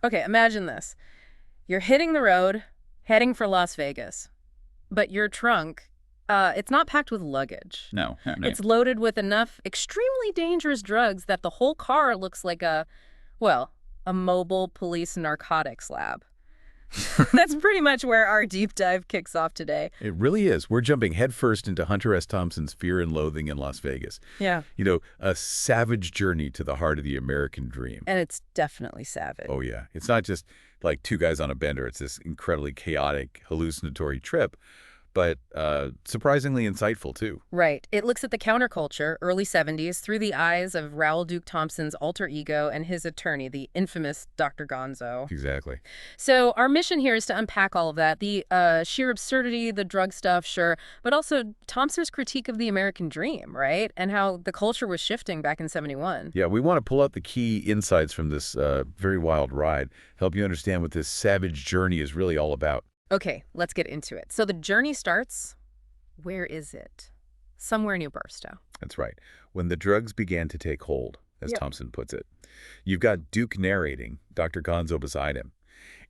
Okay, imagine this. You're hitting the road, heading for Las Vegas, but your trunk, it's not packed with luggage. No, no, no. It's loaded with enough extremely dangerous drugs that the whole car looks like well, a mobile police narcotics lab. That's pretty much where our deep dive kicks off today. It really is. We're jumping headfirst into Hunter S. Thompson's Fear and Loathing in Las Vegas. Yeah. A savage journey to the heart of the American dream. And it's definitely savage. Oh, yeah. It's not just like two guys on a bender. It's this incredibly chaotic, hallucinatory trip, but surprisingly insightful, too. Right. It looks at the counterculture, early 70s, through the eyes of Raoul Duke Thompson's alter ego and his attorney, the infamous Dr. Gonzo. Exactly. So our mission here is to unpack all of that, the sheer absurdity, the drug stuff, sure, but also Thompson's critique of the American dream, right? And how the culture was shifting back in 71. Yeah, we want to pull out the key insights from this very wild ride, help you understand what this savage journey is really all about. Okay, let's get into it. So the journey starts, where is it? Somewhere near Barstow. That's right. When the drugs began to take hold, as Yep. Thompson puts it. You've got Duke narrating, Dr. Gonzo beside him.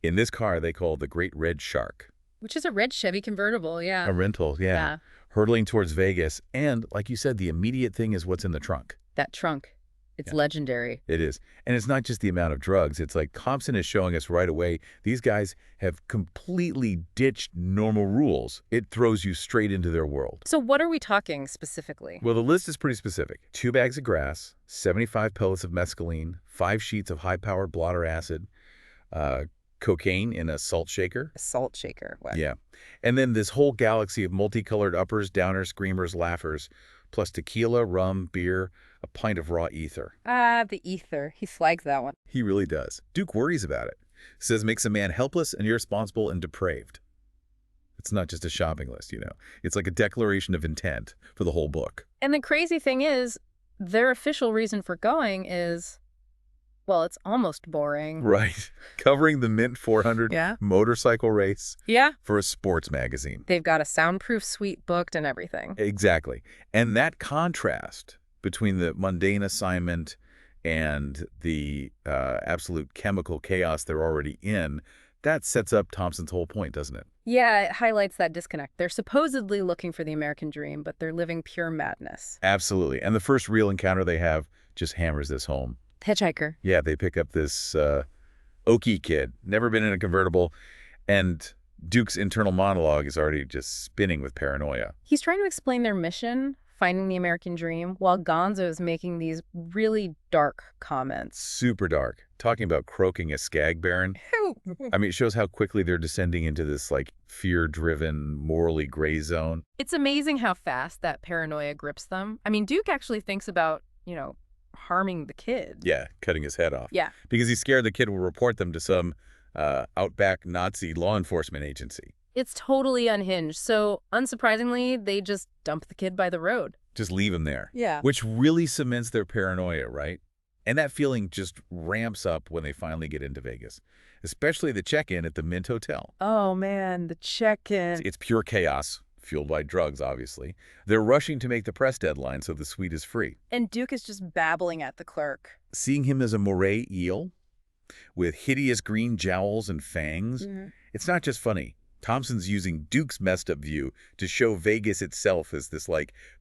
In this car they call the Great Red Shark. Which is a red Chevy convertible, yeah. A rental, yeah. Hurtling towards Vegas. And, like you said, the immediate thing is what's in the trunk. That trunk. It's Yeah. legendary. It is. And it's not just the amount of drugs. It's like Thompson is showing us right away, these guys have completely ditched normal rules. It throws you straight into their world. So what are we talking specifically? Well, the list is pretty specific. 2 bags of grass, 75 pellets of mescaline, 5 sheets of high-powered blotter acid, cocaine in a salt shaker. A salt shaker. What? Yeah. And then this whole galaxy of multicolored uppers, downers, screamers, laughers, plus tequila, rum, beer, a pint of raw ether. Ah, the ether. He flags that one. He really does. Duke worries about it. Says makes a man helpless and irresponsible and depraved. It's not just a shopping list, It's like a declaration of intent for the whole book. And the crazy thing is, their official reason for going is, well, it's almost boring. Right. Covering the Mint 400 Yeah. motorcycle race Yeah. for a sports magazine. They've got a soundproof suite booked and everything. Exactly. And that contrast between the mundane assignment and the absolute chemical chaos they're already in, that sets up Thompson's whole point, doesn't it? Yeah, it highlights that disconnect. They're supposedly looking for the American dream, but they're living pure madness. Absolutely. And the first real encounter they have just hammers this home. Hitchhiker. Yeah, they pick up this Okie kid, never been in a convertible, and Duke's internal monologue is already just spinning with paranoia. He's trying to explain their mission, finding the American dream, while Gonzo is making these really dark comments. Super dark. Talking about croaking a skag baron. I mean, it shows how quickly they're descending into this, fear-driven, morally gray zone. It's amazing how fast that paranoia grips them. I mean, Duke actually thinks about, harming the kid. Yeah, cutting his head off. Yeah. Because he's scared the kid will report them to some outback Nazi law enforcement agency. It's totally unhinged. So, unsurprisingly, they just dump the kid by the road. Just leave him there. Yeah. Which really cements their paranoia, right? And that feeling just ramps up when they finally get into Vegas, especially the check-in at the Mint Hotel. Oh, man, the check-in. It's pure chaos, fueled by drugs, obviously. They're rushing to make the press deadline so the suite is free. And Duke is just babbling at the clerk. Seeing him as a moray eel with hideous green jowls and fangs, it's not just funny. Thompson's using Duke's messed up view to show Vegas itself as this,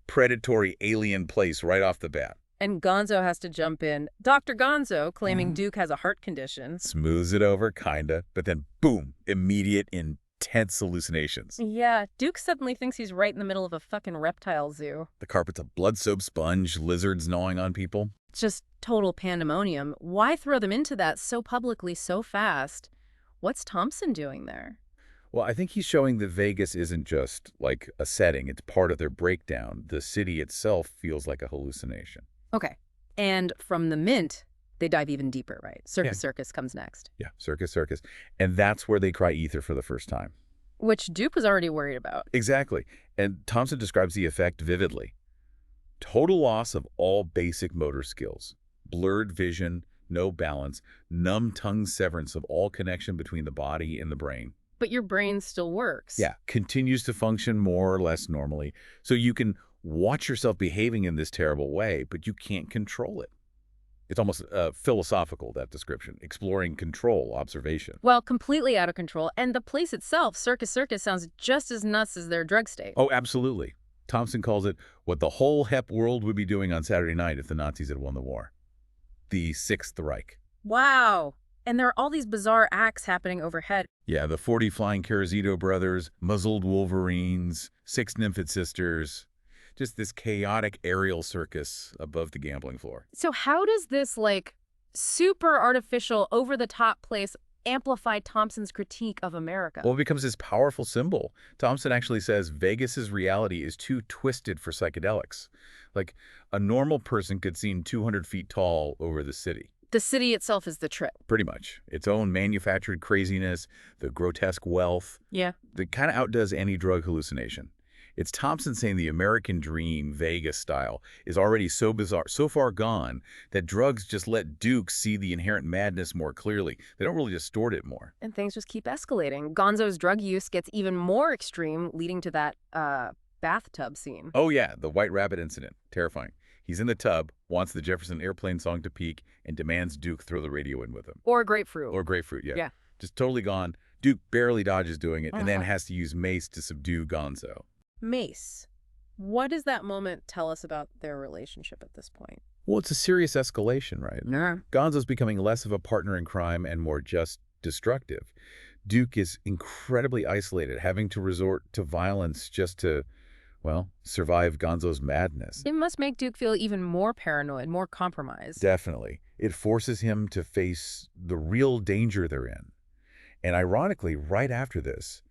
predatory alien place right off the bat. And Gonzo has to jump in. Dr. Gonzo, claiming Duke has a heart condition. Smooths it over, kinda, but then boom, immediate, intense hallucinations. Yeah, Duke suddenly thinks he's right in the middle of a fucking reptile zoo. The carpet's a blood-soaked sponge, lizards gnawing on people. It's just total pandemonium. Why throw them into that so publicly, so fast? What's Thompson doing there? Well, I think he's showing that Vegas isn't just like a setting. It's part of their breakdown. The city itself feels like a hallucination. Okay. And from the Mint, they dive even deeper, right? Circus Circus comes next. Yeah, Circus Circus. And that's where they cry ether for the first time. Which Duke was already worried about. Exactly. And Thompson describes the effect vividly. Total loss of all basic motor skills. Blurred vision, no balance, numb tongue severance of all connection between the body and the brain. But your brain still works. Yeah, continues to function more or less normally. So you can watch yourself behaving in this terrible way, but you can't control it. It's almost philosophical, that description, exploring control, observation. Well, completely out of control, and the place itself, Circus Circus, sounds just as nuts as their drug state. Oh, absolutely. Thompson calls it what the whole HEP world would be doing on Saturday night if the Nazis had won the war. The Sixth Reich. Wow. And there are all these bizarre acts happening overhead. Yeah, the 40 flying Carrozito brothers, muzzled wolverines, 6 Nymphid sisters. Just this chaotic aerial circus above the gambling floor. So how does this, like, super artificial, over-the-top place amplify Thompson's critique of America? Well, it becomes this powerful symbol. Thompson actually says Vegas's reality is too twisted for psychedelics. Like, a normal person could seem 200 feet tall over the city. The city itself is the trip. Pretty much. Its own manufactured craziness, the grotesque wealth. Yeah. That kind of outdoes any drug hallucination. It's Thompson saying the American dream, Vegas style, is already so bizarre, so far gone, that drugs just let Duke see the inherent madness more clearly. They don't really distort it more. And things just keep escalating. Gonzo's drug use gets even more extreme, leading to that, bathtub scene. Oh yeah, the White Rabbit incident. Terrifying. He's in the tub, wants the Jefferson Airplane song to peak, and demands Duke throw the radio in with him. Or grapefruit. Or grapefruit, yeah. Yeah. Just totally gone. Duke barely dodges doing it, and then has to use mace to subdue Gonzo. Mace. What does that moment tell us about their relationship at this point? Well, it's a serious escalation, right? Yeah. Gonzo's becoming less of a partner in crime and more just destructive. Duke is incredibly isolated, having to resort to violence just to, well, survive Gonzo's madness. It must make Duke feel even more paranoid, more compromised. Definitely. It forces him to face the real danger they're in. And ironically, right after this,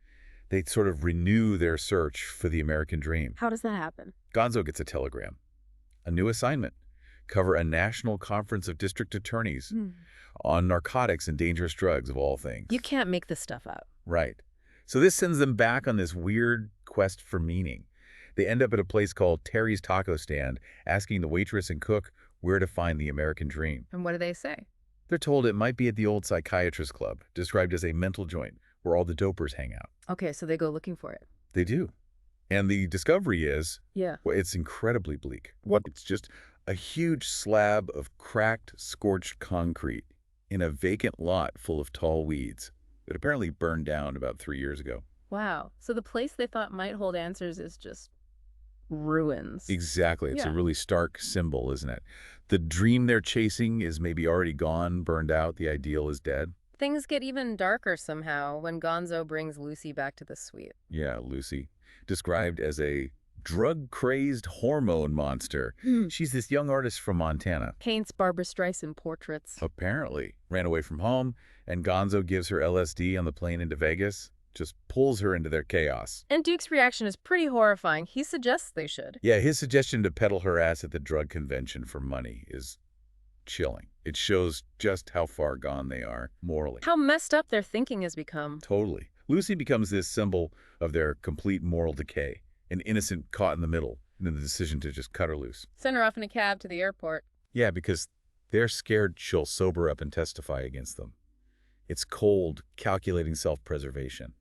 they sort of renew their search for the American dream. How does that happen? Gonzo gets a telegram. A new assignment. Cover a national conference of district attorneys on narcotics and dangerous drugs, of all things. You can't make this stuff up. Right. So this sends them back on this weird quest for meaning. They end up at a place called Terry's Taco Stand, asking the waitress and cook where to find the American dream. And what do they say? They're told it might be at the old psychiatrist club, described as a mental joint, where all the dopers hang out. Okay, so they go looking for it. They do. And the discovery is, Yeah. well, it's incredibly bleak. What? It's just a huge slab of cracked, scorched concrete in a vacant lot full of tall weeds that apparently burned down about 3 years ago. Wow. So the place they thought might hold answers is just ruins. Exactly. It's a Yeah. really stark symbol, isn't it? The dream they're chasing is maybe already gone, burned out. The ideal is dead. Things get even darker somehow when Gonzo brings Lucy back to the suite. Yeah, Lucy. Described as a drug-crazed hormone monster. She's this young artist from Montana. Paints Barbara Streisand portraits. Apparently. Ran away from home, and Gonzo gives her LSD on the plane into Vegas. Just pulls her into their chaos. And Duke's reaction is pretty horrifying. He suggests they should. Yeah, his suggestion to peddle her ass at the drug convention for money is chilling. It shows just how far gone they are morally. How messed up their thinking has become. Totally. Lucy becomes this symbol of their complete moral decay, an innocent caught in the middle, and then the decision to just cut her loose. Send her off in a cab to the airport. Yeah, because they're scared she'll sober up and testify against them. It's cold, calculating self-preservation.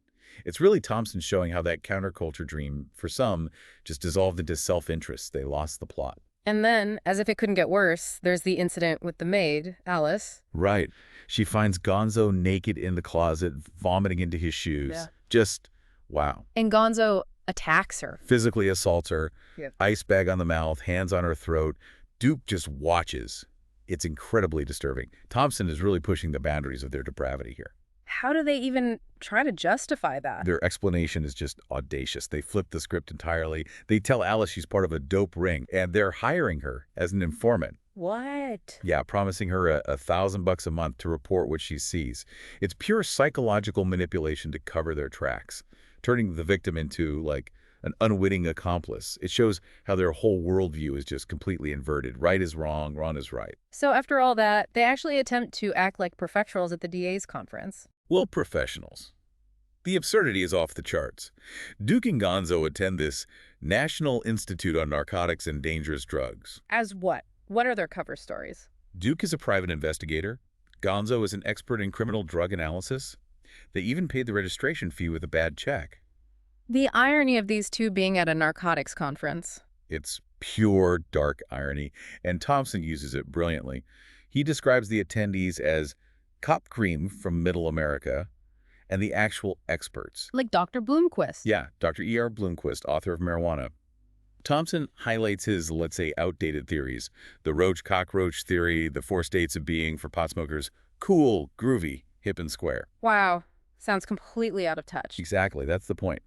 It's really Thompson showing how that counterculture dream, for some, just dissolved into self-interest. They lost the plot. And then, as if it couldn't get worse, there's the incident with the maid, Alice. Right. She finds Gonzo naked in the closet, vomiting into his shoes. Yeah. Just, wow. And Gonzo attacks her. Physically assaults her, Yeah. ice bag on the mouth, hands on her throat. Duke just watches. It's incredibly disturbing. Thompson is really pushing the boundaries of their depravity here. How do they even try to justify that? Their explanation is just audacious. They flip the script entirely. They tell Alice she's part of a dope ring, and they're hiring her as an informant. What? Yeah, promising her $1,000 a month to report what she sees. It's pure psychological manipulation to cover their tracks, turning the victim into, like, an unwitting accomplice. It shows how their whole worldview is just completely inverted. Right is wrong, wrong is right. So after all that, they actually attempt to act like professionals at the DA's conference. Well, professionals. The absurdity is off the charts. Duke and Gonzo attend this National Institute on Narcotics and Dangerous Drugs. As what? What are their cover stories? Duke is a private investigator. Gonzo is an expert in criminal drug analysis. They even paid the registration fee with a bad check. The irony of these two being at a narcotics conference. It's pure dark irony, and Thompson uses it brilliantly. He describes the attendees as cop cream from Middle America and the actual experts. Like Dr. Bloomquist. Yeah, Dr. E.R. Bloomquist, author of Marijuana. Thompson highlights his, let's say, outdated theories. The roach-cockroach theory, the 4 states of being for pot smokers. Cool, groovy, hip and square. Wow. Sounds completely out of touch. Exactly, that's the point.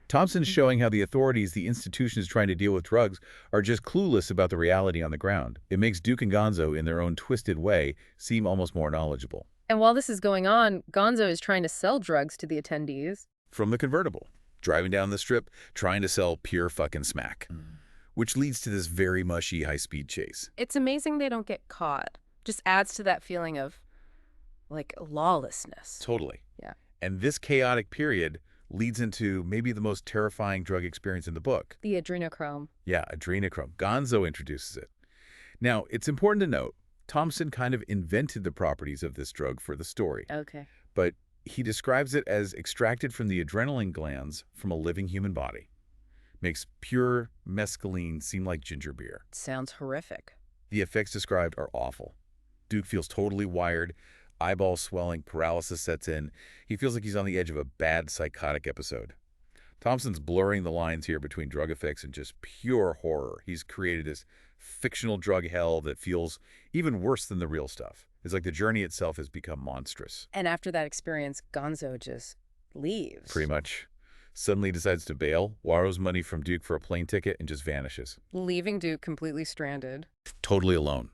Thompson's showing how the authorities, the institutions trying to deal with drugs, are just clueless about the reality on the ground. It makes Duke and Gonzo, in their own twisted way, seem almost more knowledgeable. And while this is going on, Gonzo is trying to sell drugs to the attendees. From the convertible, driving down the strip, trying to sell pure fucking smack. Which leads to this very mushy high-speed chase. It's amazing they don't get caught. Just adds to that feeling of, like, lawlessness. Totally. Yeah. And this chaotic period leads into maybe the most terrifying drug experience in the book. The Adrenochrome. Yeah, Adrenochrome. Gonzo introduces it. Now, it's important to note, Thompson kind of invented the properties of this drug for the story. Okay. But he describes it as extracted from the adrenaline glands from a living human body. Makes pure mescaline seem like ginger beer. Sounds horrific. The effects described are awful. Duke feels totally wired. Eyeball swelling, paralysis sets in. He feels like he's on the edge of a bad psychotic episode. Thompson's blurring the lines here between drug effects and just pure horror. He's created this fictional drug hell that feels even worse than the real stuff. It's like the journey itself has become monstrous. And after that experience, Gonzo just leaves. Pretty much. Suddenly decides to bail, borrows money from Duke for a plane ticket, and just vanishes. Leaving Duke completely stranded. Totally alone.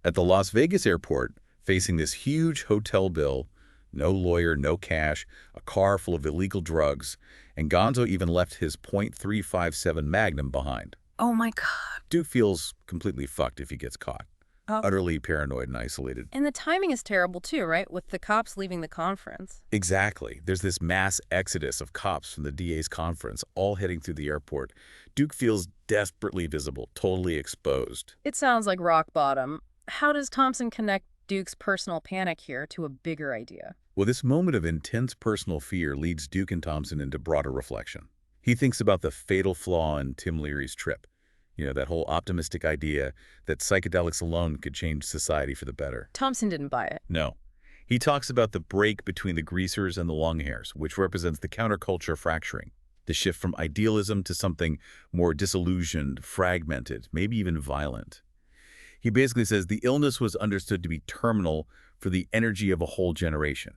At the Las Vegas airport, facing this huge hotel bill, no lawyer, no cash, a car full of illegal drugs, and Gonzo even left his .357 Magnum behind. Oh my God. Duke feels completely fucked if he gets caught. Utterly paranoid and isolated. And the timing is terrible too, right? With the cops leaving the conference. Exactly. There's this mass exodus of cops from the DA's conference, all heading through the airport. Duke feels desperately visible, totally exposed. It sounds like rock bottom. How does Thompson connect Duke's personal panic here to a bigger idea? Well, this moment of intense personal fear leads Duke and Thompson into broader reflection. He thinks about the fatal flaw in Tim Leary's trip. You know, that whole optimistic idea that psychedelics alone could change society for the better. Thompson didn't buy it. No. He talks about the break between the greasers and the longhairs, which represents the counterculture fracturing, the shift from idealism to something more disillusioned, fragmented, maybe even violent. He basically says the illness was understood to be terminal for the energy of a whole generation.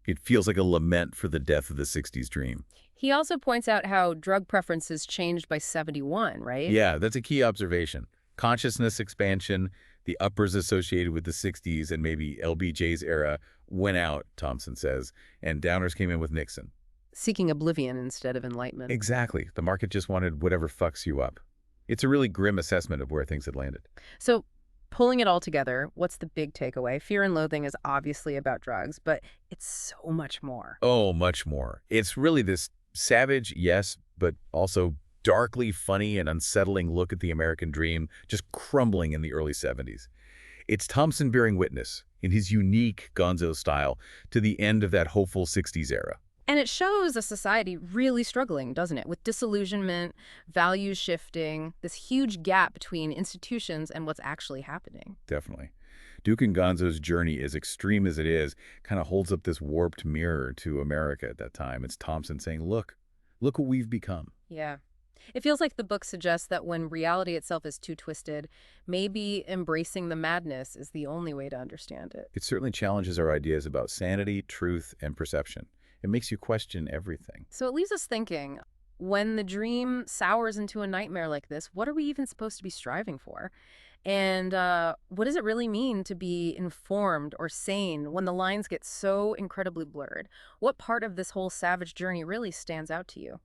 It feels like a lament for the death of the 60s dream. He also points out how drug preferences changed by 71, right? Yeah, that's a key observation. Consciousness expansion, the uppers associated with the 60s and maybe LBJ's era went out, Thompson says, and downers came in with Nixon. Seeking oblivion instead of enlightenment. Exactly. The market just wanted whatever fucks you up. It's a really grim assessment of where things had landed. So, pulling it all together, what's the big takeaway? Fear and Loathing is obviously about drugs, but it's so much more. Oh, much more. It's really this savage, yes, but also darkly funny and unsettling look at the American dream just crumbling in the early 70s. It's Thompson bearing witness, in his unique Gonzo style, to the end of that hopeful 60s era. And it shows a society really struggling, doesn't it? With disillusionment, values shifting, this huge gap between institutions and what's actually happening. Definitely. Duke and Gonzo's journey, as extreme as it is, kind of holds up this warped mirror to America at that time. It's Thompson saying, look what we've become. Yeah. It feels like the book suggests that when reality itself is too twisted, maybe embracing the madness is the only way to understand it. It certainly challenges our ideas about sanity, truth, and perception. It makes you question everything. So it leaves us thinking, when the dream sours into a nightmare like this, what are we even supposed to be striving for? And what does it really mean to be informed or sane when the lines get so incredibly blurred? What part of this whole savage journey really stands out to you?